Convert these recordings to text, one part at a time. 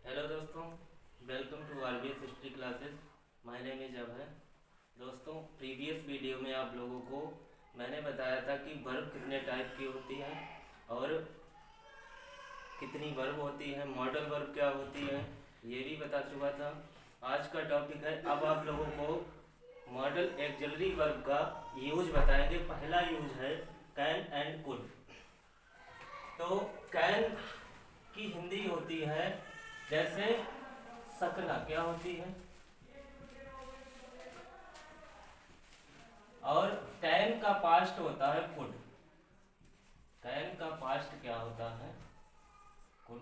Hello दोस्तों, welcome to RBS history classes. My name is Abhay. दोस्तों, previous video में आप लोगों को मैंने बताया था कि वर्ब कितने टाइप की होती है और कितनी वर्ब होती है, मॉडल वर्ब क्या होती है, ये भी बता चुका था। आज का टॉपिक है, अब आप लोगों को मॉडल एक्सिलरी वर्ब का यूज बताएंगे। पहला यूज है कैन एंड कुड। तो कैन की हिंदी होती है जैसे सकना, क्या होती है, और कैन का पास्ट होता है कुड। कैन का पास्ट क्या होता है, कुड।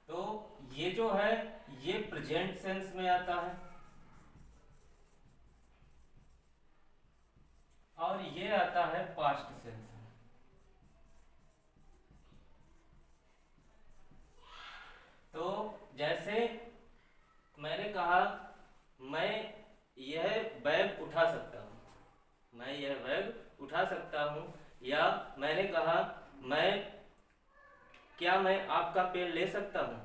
तो ये जो है ये प्रेजेंट सेंस में आता है और ये आता है पास्ट सेंस में। तो जैसे मैंने कहा मैं यह बैग उठा सकता हूँ, मैं यह बैग उठा सकता हूँ, या मैंने कहा क्या मैं आपका पेन ले सकता हूँ।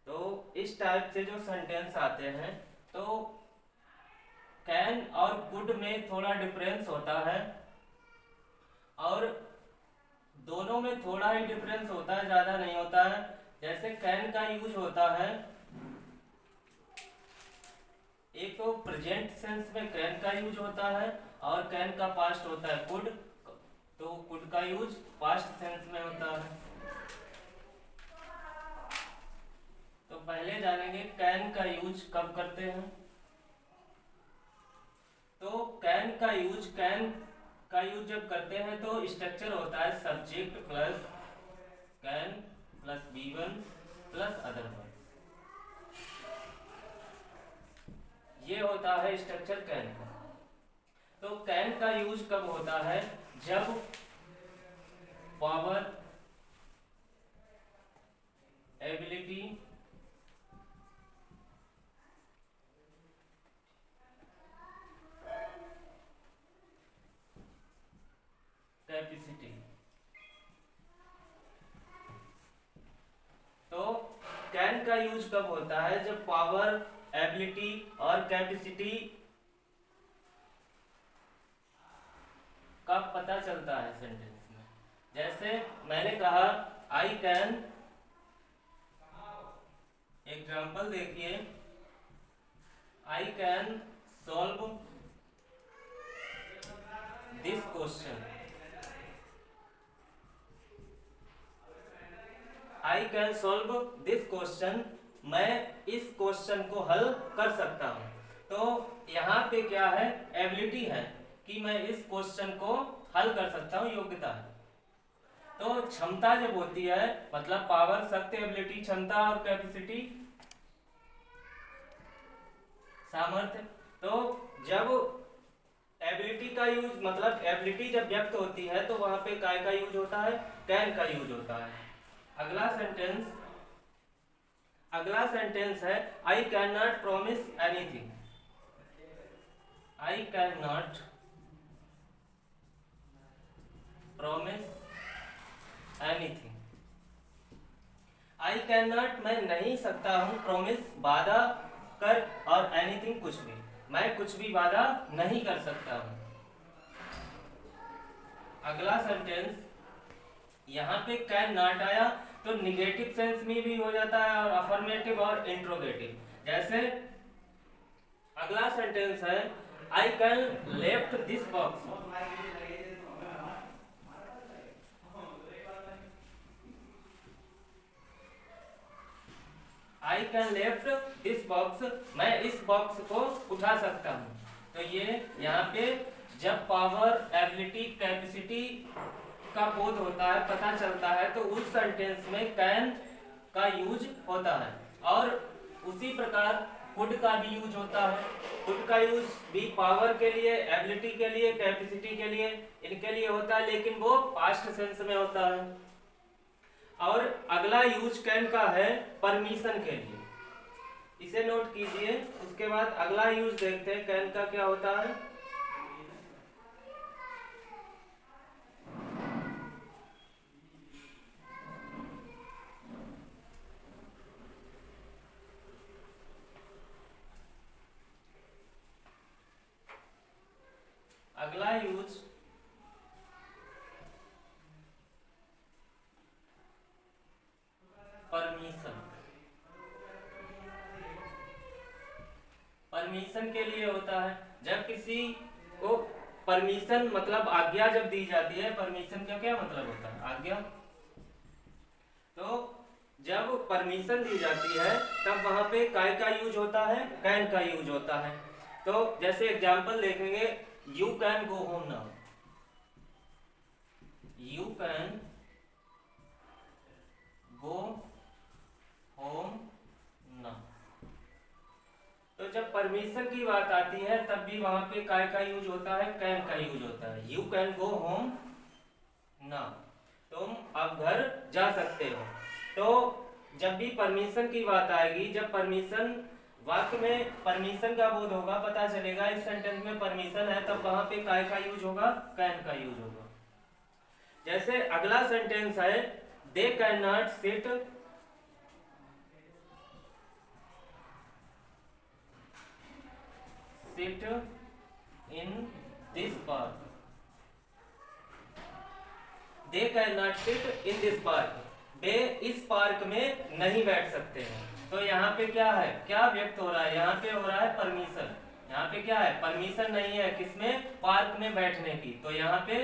तो इस टाइप से जो सेंटेंस आते हैं, तो कैन और कुड में थोड़ा डिफरेंस होता है और दोनों में थोड़ा ही डिफरेंस होता है, ज़्यादा नहीं होता है। जैसे कैन का यूज होता है, एक तो प्रेजेंट सेंस में कैन का यूज होता है और कैन का पास्ट होता है कुड। तो कुड का यूज पास्ट सेंस में होता है। तो पहले जानेंगे कैन का यूज कब करते हैं। तो कैन का यूज जब करते हैं तो स्ट्रक्चर होता है subject plus can plus B1 plus other words. ये होता है स्ट्रक्चर कैन का। तो कैन का यूज कब होता है, जब पावर, एबिलिटी, कैपेसिटी। तो कैन का यूज कब होता है, जब पावर, एबिलिटी और कैपेसिटी का पता चलता है सेंटेंस में। जैसे मैंने कहा आई कैन, एग्जाम्पल देखिए, I can solve this question. I can solve this question, मैं इस क्वेश्चन को हल कर सकता हूं। तो यहाँ पे क्या है, एबिलिटी है कि मैं इस क्वेश्चन को हल कर सकता हूँ, योग्यता है। तो क्षमता जब होती है, मतलब पावर, शक्ति, एबिलिटी, क्षमता, और कैपेसिटी सामर्थ्य। तो जब एबिलिटी का यूज, मतलब एबिलिटी जब व्यक्त होती है तो वहां पे काय का यूज होता है, कैन का यूज होता है। अगला सेंटेंस है I can not promise anything. I can not promise anything. I can not मैं नहीं सकता हूं, प्रॉमिस वादा कर, और एनीथिंग कुछ भी, मैं कुछ भी वादा नहीं कर सकता हूं। अगला सेंटेंस, यहाँ पे कैन नॉट आया तो निगेटिव सेंस में भी हो जाता है और अफर्मेटिव और इंट्रोगेटिव। जैसे अगला सेंटेंस है I can left this box. I can left this box, मैं इस बॉक्स को उठा सकता हूँ। तो ये यहाँ पे जब पावर, एबिलिटी, कैपेसिटी का बोध होता है, पता चलता है, तो उस सेंटेंस में कैन का यूज होता है। और उसी प्रकार कुड का भी यूज होता है। कुड का यूज भी पावर के लिए, एबिलिटी के लिए, कैपेसिटी के लिए, इनके लिए होता है, लेकिन वो पास्ट सेंस में होता है। और अगला यूज कैन का है परमिशन के लिए, इसे नोट कीजिए। उसके बाद अगला यूज देखते हैं कैन का क्या होता है। परमिशन के लिए होता है। जब किसी को परमिशन मतलब आज्ञा जब दी जाती है, परमिशन का क्या मतलब होता है? आज्ञा। तो जब परमिशन दी जाती है तब वहां पे काय का यूज होता है? कैन का यूज होता है। तो जैसे एग्जांपल देखेंगे, you can go home now, you can go home now. तो जब परमिशन की बात आती है तब भी वहां पे काय का यूज होता है? कैन का यूज होता है। You can go home now, तुम अब घर जा सकते हो। तो जब भी परमिशन की बात आएगी, जब परमिशन वाक्य में परमिशन का बोध होगा, पता चलेगा इस सेंटेंस में परमिशन है, तब वहां पे काय का यूज होगा? कैन का यूज होगा। जैसे अगला सेंटेंस है, they can not sit sit in this park, they can not sit in this park, वे इस पार्क में नहीं बैठ सकते हैं। तो यहाँ पे क्या है, क्या व्यक्त हो रहा है? यहाँ पे हो रहा है परमिशन। यहाँ पे क्या है? परमिशन नहीं है किसमें? पार्क में बैठने की। तो यहाँ पे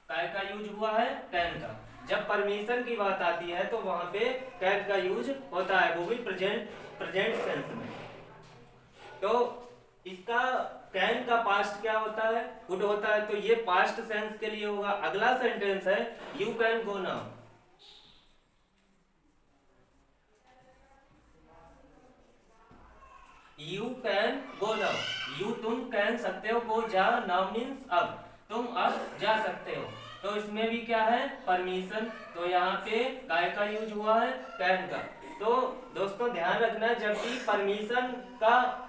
काय का यूज हुआ है? कैन का। जब परमिशन की बात आती है तो वहां पे कैन का यूज होता है, वो भी प्रेजेंट सेंस में। तो इसका कैन का पास्ट क्या होता है? कुड होता है। तो ये पास्ट सेंस के लिए होगा। अगला सेंटेंस है, you can go now, you can go now, you तुम कैन सकते हो, गो जा, नाउ मीन्स अब, तुम अब जा सकते हो। तो इसमें भी क्या है? परमिशन। तो यहाँ पे काय का यूज हुआ है? कैन का। तो दोस्तों ध्यान रखना, जब भी परमिशन का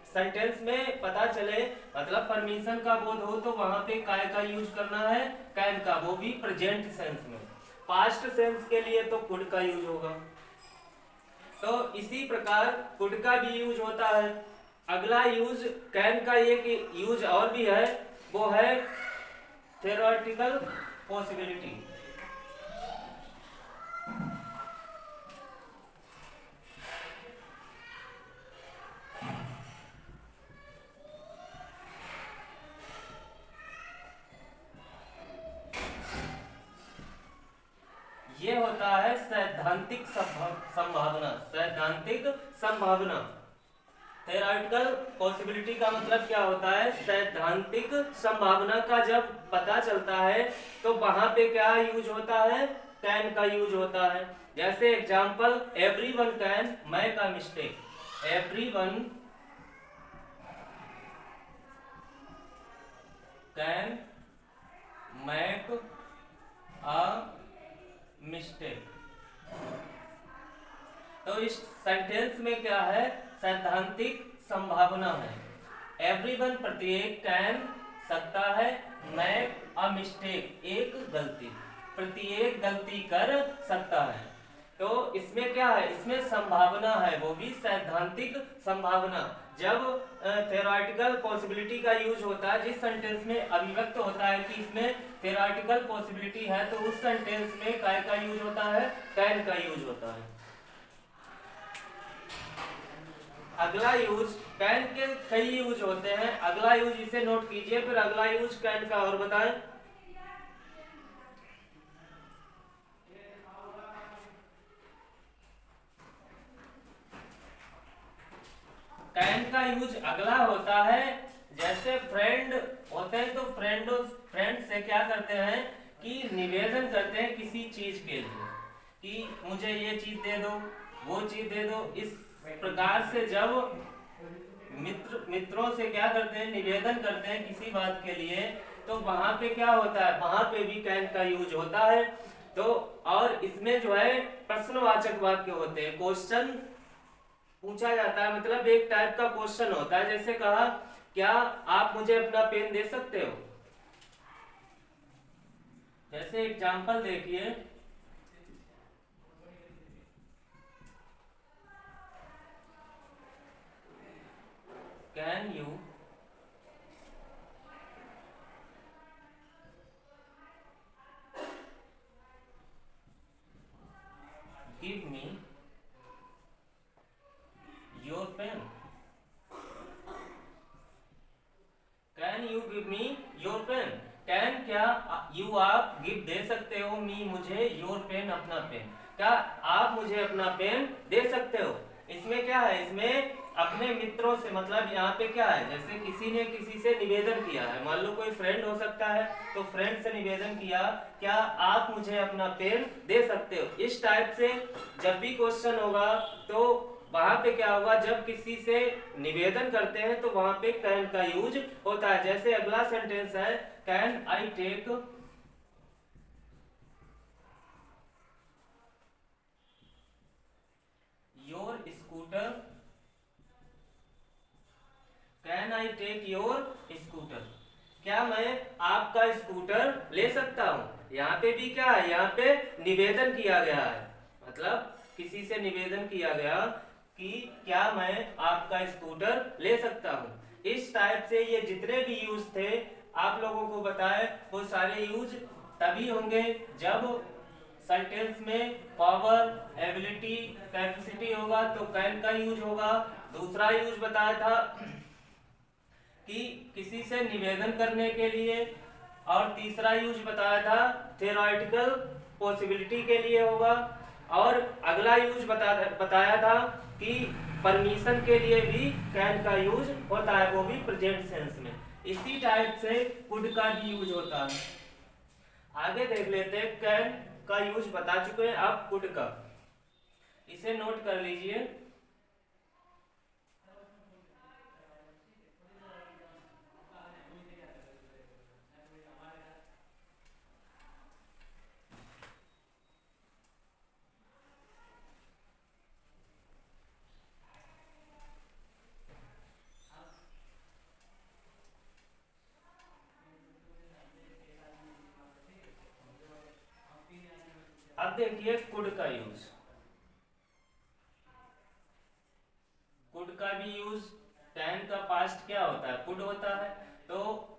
सेंटेंस में पता चले, मतलब परमिशन का बोध हो, तो वहां पे काय का यूज करना है? कैन का, वो भी प्रेजेंट सेंस में। पास्ट सेंस के लिए तो कुड का यूज होगा। तो इसी प्रकार कुड का भी यूज होता है। अगला यूज कैन का एक यूज और भी है, वो है थ्योरेटिकल पॉसिबिलिटी। ये होता है सैद्धांतिक संभावना, सैद्धांतिक संभावना। थ्योरेटिकल पॉसिबिलिटी का मतलब क्या होता है? सैद्धांतिक संभावना का जब पता चलता है तो वहां पे क्या यूज होता है? कैन का यूज होता है। जैसे example, everyone can make a mistake, everyone can make a mistake. तो इस सेंटेंस में क्या है? सैद्धांतिक संभावना है। एवरीवन प्रत्येक, कैन सकता है, मेक अ मिस्टेक एक गलती, प्रत्येक गलती कर सकता है। तो इसमें क्या है? इसमें संभावना है, वो भी सैद्धांतिक संभावना। जब थ्योरेटिकल पॉसिबिलिटी का यूज होता है, जिस सेंटेंस में अभिव्यक्त होता है कि इसमें थ्योरेटिकल पॉसिबिलिटी है, तो उस सेंटेंस में काय का यूज होता है? कैन का यूज होता है। अगला यूज, कैन के कई यूज होते हैं, अगला यूज इसे नोट कीजिए, फिर अगला यूज कैन का और बताएं। कैन का यूज अगला होता है, जैसे फ्रेंड होते हैं तो फ्रेंड से क्या करते हैं कि निवेदन करते हैं किसी चीज के लिए कि मुझे ये चीज दे दो, वो चीज दे दो। इस प्रकार से जब मित्रों से क्या करते हैं? निवेदन करते हैं किसी बात के लिए, तो वहां पे क्या होता है? वहां पे भी कैन का यूज होता है। तो और इसमें जो है प्रश्नवाचक वाक्य होते हैं, क्वेश्चन पूछा जाता है, मतलब एक टाइप का क्वेश्चन होता है। जैसे कहा, क्या आप मुझे अपना पेन दे सकते हो? जैसे एग्जांपल देखिए, can you give me your pen? You आप गिव दे सकते हो, मी मुझे, योर पेन अपना पेन। क्या आप मुझे अपना पेन दे सकते हो? इसमें क्या है, इसमें अपने मित्रों से मतलब यहाँ पे क्या है, जैसे किसी ने किसी से निवेदन किया है, मान लो कोई फ्रेंड हो सकता है, तो फ्रेंड से निवेदन किया, क्या आप मुझे अपना पेन दे सकते हो? इस टाइप से जब भी क्वेश्चन होगा तो वहां पे क्या होगा, जब किसी से निवेदन करते हैं तो वहां पे कैन का यूज होता है। जैसे अगला सेंटेंस है, can I take your scooter, can I take your scooter, क्या मैं आपका स्कूटर ले सकता हूं? यहाँ पे भी क्या है, यहाँ पे निवेदन किया गया है, मतलब किसी से निवेदन किया गया कि क्या मैं आपका स्कूटर ले सकता हूं। इस टाइप से ये जितने भी यूज थे आप लोगों को बताए, वो सारे यूज तभी होंगे जब सेंटेंस में पावर, एबिलिटी, कैपेसिटी होगा तो कैन का यूज होगा। दूसरा यूज बताया था कि किसी से निवेदन करने के लिए, और तीसरा यूज बताया था थ्योरेटिकल पॉसिबिलिटी के लिए होगा, और अगला यूज बताया था कि परमिशन के लिए भी कैन का यूज होता है, वो भी प्रेजेंट सेंस में। इसी टाइप से कुड का भी यूज होता है। आगे देख लेते हैं, कैन का यूज बता चुके हैं, अब कुड का, इसे नोट कर लीजिए। अब देखिए कुड का यूज, कुड का भी यूज, कैन का पास्ट क्या होता है, कुड होता है, तो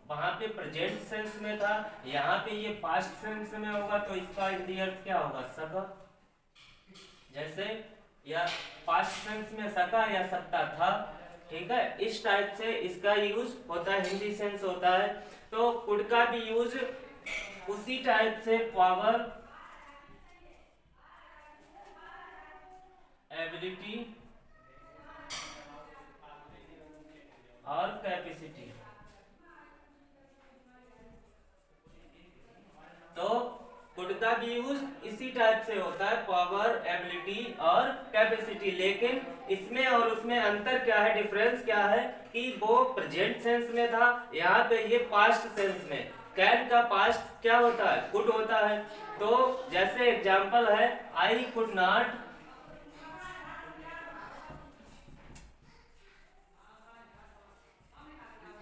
वहां पे प्रेजेंट सेंस में था, यहाँ पे ये पास्ट सेंस में होगा, तो इसका हिंदी अर्थ क्या होगा, सका। जैसे या पास्ट सेंस में सका या सकता था, ठीक है, इस टाइप से इसका यूज होता है, हिंदी सेंस होता है। तो कुड का भी यूज उसी टाइप से पावर, एबिलिटी और कैपेसिटी, तो कुड का भी यूज इसी टाइप से होता है, पावर, एबिलिटी और कैपेसिटी। लेकिन इसमें और उसमें अंतर क्या है, डिफरेंस क्या है कि वो प्रेजेंट सेंस में था, यहाँ पे ये पास्ट सेंस में। कैन का पास्ट क्या होता है, कुड होता है। तो जैसे एग्जांपल है, I could not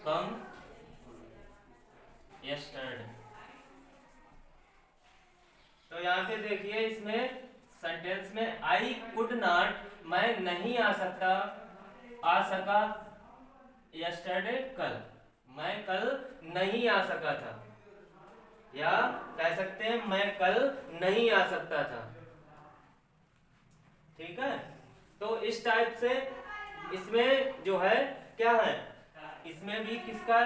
come yesterday. तो यहाँ पे देखिए, इसमें सेंटेंस में आई कुड नॉट, मैं नहीं आ सकता, आ सका, यस्टरडे कल, मैं कल नहीं आ सका था, या कह सकते हैं मैं कल नहीं आ सकता था, ठीक है। तो इस टाइप से इसमें जो है क्या है, इसमें भी किसका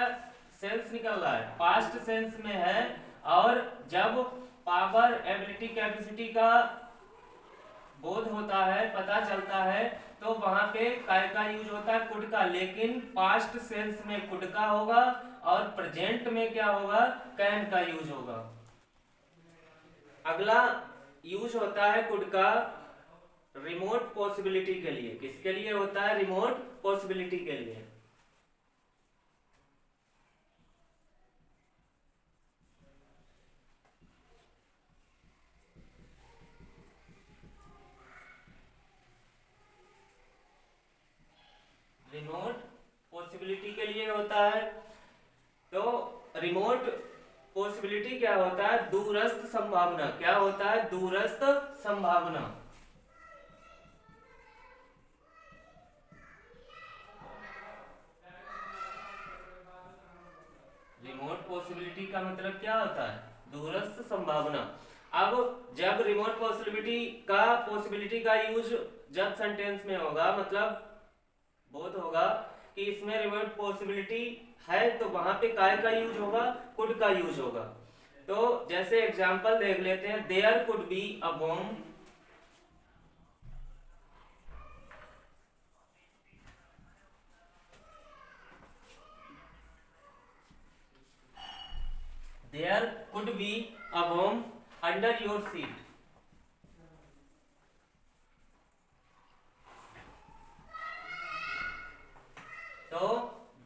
सेंस निकल रहा है, पास्ट सेंस में है। और जब पावर, एबिलिटी, कैपेसिटी का बोध होता है, पता चलता है, तो वहां पे काय का यूज होता है, कुड का। लेकिन पास्ट सेंस में कुड का होगा और प्रेजेंट में क्या होगा, कैन का यूज होगा। अगला यूज होता है कुड का रिमोट पॉसिबिलिटी के लिए। किसके लिए होता है, रिमोट पॉसिबिलिटी के लिए। रिमोट पॉसिबिलिटी के लिए होता है। तो रिमोट पॉसिबिलिटी क्या होता है, दूरस्थ संभावना। क्या होता है, दूरस्थ संभावना। रिमोट पॉसिबिलिटी का मतलब क्या होता है, दूरस्थ संभावना। अब जब रिमोट पॉसिबिलिटी का यूज जब सेंटेंस में होगा, मतलब बोध होगा कि इसमें रिमोट पॉसिबिलिटी है, तो वहां पे काय का यूज होगा, कुड का यूज होगा। तो जैसे एग्जांपल देख लेते हैं, there could be a bomb, there could be a bomb under your seat. तो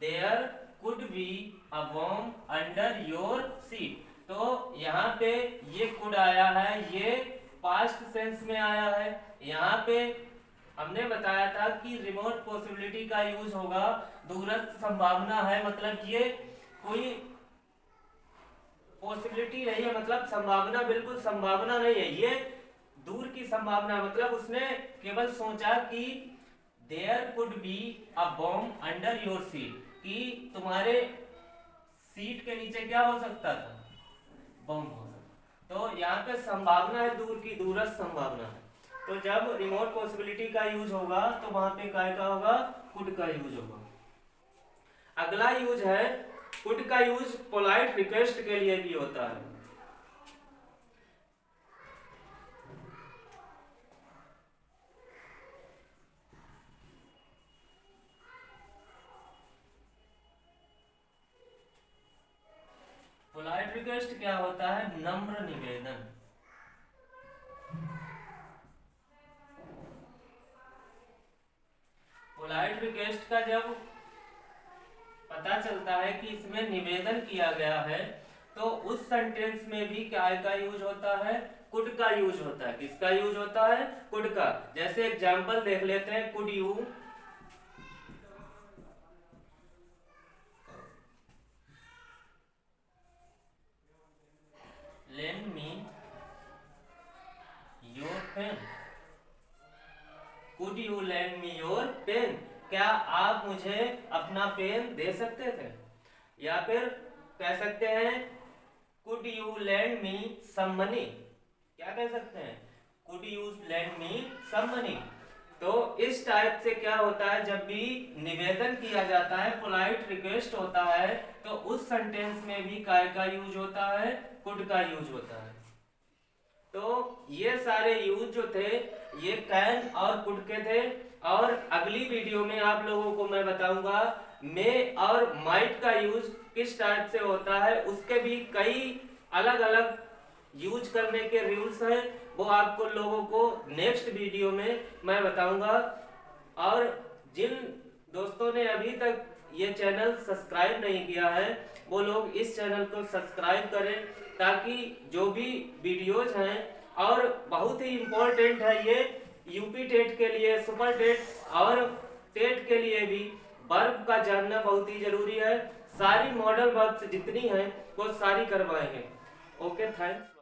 there could be a bomb under your seat, तो यहाँ पे ये कुड आया है, ये पास्ट सेंस में आया है। यहाँ पे हमने बताया था कि रिमोट पॉसिबिलिटी का यूज होगा, दूरस्थ संभावना है, मतलब ये कोई पॉसिबिलिटी नहीं है, मतलब संभावना, बिल्कुल संभावना नहीं है, ये दूर की संभावना, मतलब उसने केवल सोचा कि there could be a bomb under your seat, कि तुम्हारे सीट के नीचे क्या हो सकता था, बॉम्ब हो सकता। तो यहाँ पे संभावना है, दूर की, दूरस्थ संभावना है। तो जब रिमोट पॉसिबिलिटी का यूज होगा तो वहां पे काय का होगा, कुड का यूज होगा। अगला यूज है, कुड का यूज पोलाइट रिक्वेस्ट के लिए भी होता है। पोलाइट रिक्वेस्ट क्या होता है, नम्र निवेदन। पोलाइट रिक्वेस्ट का जब पता चलता है कि इसमें निवेदन किया गया है, तो उस सेंटेंस में भी क्या का यूज होता है, कुड का यूज होता है। किसका यूज होता है, कुड का। जैसे एग्जांपल देख लेते हैं, could you lend me your pen, could you lend me your pen, क्या आप मुझे अपना पेन दे सकते थे। या फिर कह सकते हैं could you lend me some money, क्या कह सकते हैं, could you lend me some money। तो इस टाइप से क्या होता है, जब भी निवेदन किया जाता है, पोलाइट रिक्वेस्ट होता है, तो उस सेंटेंस में भी काय का यूज होता है, कुड का यूज होता है। तो ये सारे यूज जो थे ये कैन और कुड के थे। और अगली वीडियो में आप लोगों को मैं बताऊंगा मे और माइट का यूज किस टाइप से होता है, उसके भी कई अलग अलग यूज करने के रूल्स हैं, वो आपको लोगों को नेक्स्ट वीडियो में मैं बताऊंगा। और जिन दोस्तों ने अभी तक ये चैनल सब्सक्राइब नहीं किया है, वो लोग इस चैनल को सब्सक्राइब करें, ताकि जो भी वीडियोज हैं, और बहुत ही इम्पोर्टेंट है ये यूपी टेट के लिए, सुपर टेट और टेट के लिए भी वर्ब का जानना बहुत ही जरूरी है। सारी मॉडल वर्ब्स जितनी हैं वो सारी करवाएंगे। Okay, thanks.